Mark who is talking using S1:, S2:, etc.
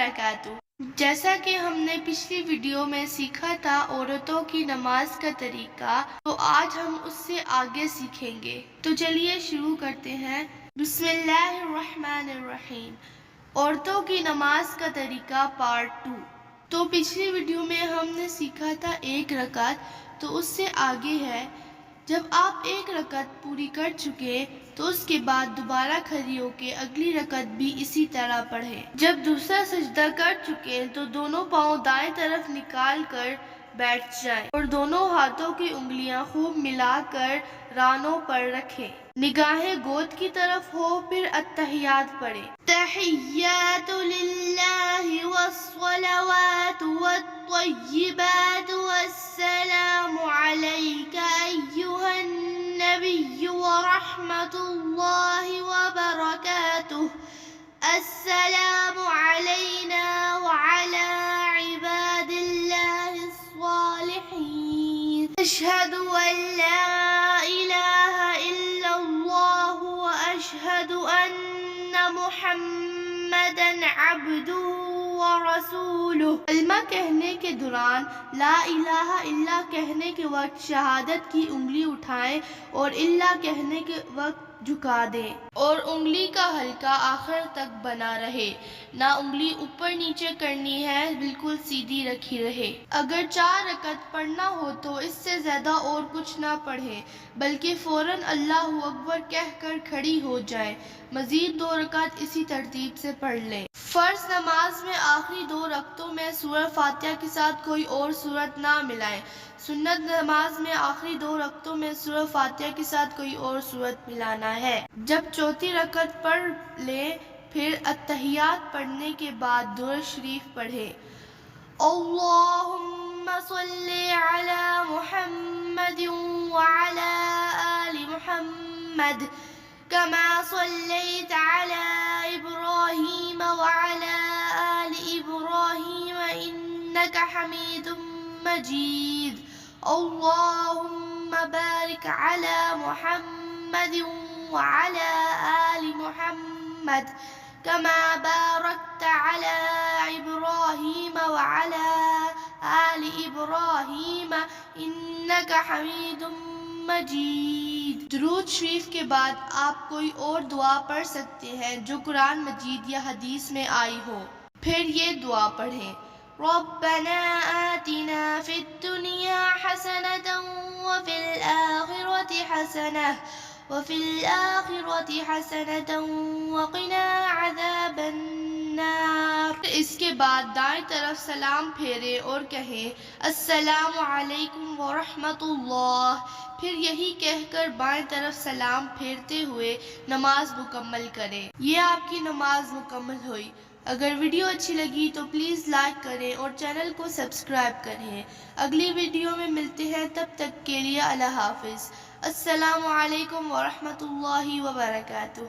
S1: وبرکاتہ۔ جیسا کہ ہم نے پچھلی ویڈیو میں سیکھا تھا عورتوں کی نماز کا طریقہ، تو آج ہم اس سے آگے سیکھیں گے۔ تو چلیے شروع کرتے ہیں۔ بسم اللہ الرحمن الرحیم۔ عورتوں کی نماز کا طریقہ پارٹ 2۔ تو پچھلی ویڈیو میں ہم نے سیکھا تھا 1 رکعت، تو اس سے آگے ہے جب آپ 1 رکعت پوری کر چکے تو اس کے بعد دوبارہ کھڑی ہو کے اگلی رکعت بھی اسی طرح پڑھیں۔ جب دوسرا سجدہ کر چکے تو دونوں پاؤں دائیں طرف نکال کر بیٹھ جائیں اور دونوں ہاتھوں کی انگلیاں خوب ملا کر رانوں پر رکھیں۔ نگاہیں گود کی طرف ہو، پھر التحیات پڑھیں۔ تحیات للہ والصلوات والطیبات والسلام علیک ایہا النبی ورحمۃ اللہ وبرکاتہ۔ السلام علینا وعلی عباد اللہ الصالحین۔ اشہد ان لا الہ الا اللہ واشہد ان محمدا عبدہ ورسولہ۔ کلمہ کہنے کے دوران لا الہ الا کہنے کے وقت شہادت کی انگلی اٹھائیں اور الا کہنے کے وقت جھکا دیں اور انگلی کا حلقہ آخر تک بنا رہے، نہ انگلی اوپر نیچے کرنی ہے، بالکل سیدھی رکھی رہے۔ اگر 4 رکعت پڑھنا ہو تو اس سے زیادہ اور کچھ نہ پڑھیں، بلکہ فوراً اللہ اکبر کہہ کر کھڑی ہو جائیں۔ مزید 2 رکعت اسی ترتیب سے پڑھ لیں۔ فرض نماز میں آخری 2 رکعتوں میں سورہ فاتحہ کے ساتھ کوئی اور سورت نہ ملائیں۔ سنت نماز میں آخری 2 رکعتوں میں سورہ فاتحہ کے ساتھ کوئی اور سورت ملانا ہے۔ جب 4تھی رکعت پڑھ لیں، پھر التحیات پڑھنے کے بعد درود شریف پڑھیں۔ اللہم صلی علی محمد وعلی آل محمد کما صلیت علی ابراہیم وعلی آل ابراہیم انک حمید مجید۔ اللہم بارک علی محمد وعلی آل محمد کما بارکت علی ابراہیم وعلی آل ابراہیم انک حمید مجید۔ درود شریف کے بعد آپ کوئی اور دعا پڑھ سکتے ہیں جو قرآن مجید یا حدیث میں آئی ہو۔ پھر یہ دعا پڑھیں: ربنا آتنا فی الدنیا حسنۃ وفی الآخرۃ حسنۃ وقنا عذاب النار۔ اس کے بعد دائیں طرف سلام پھیریں اور کہیں السلام علیکم ورحمۃ اللہ۔ پھر یہی کہہ کر بائیں طرف سلام پھیرتے ہوئے نماز مکمل کریں۔ یہ آپ کی نماز مکمل ہوئی۔ اگر ویڈیو اچھی لگی تو پلیز لائک کریں اور چینل کو سبسکرائب کریں۔ اگلی ویڈیو میں ملتے ہیں، تب تک کے لیے اللہ حافظ۔ السلام علیکم ورحمۃ اللہ وبرکاتہ۔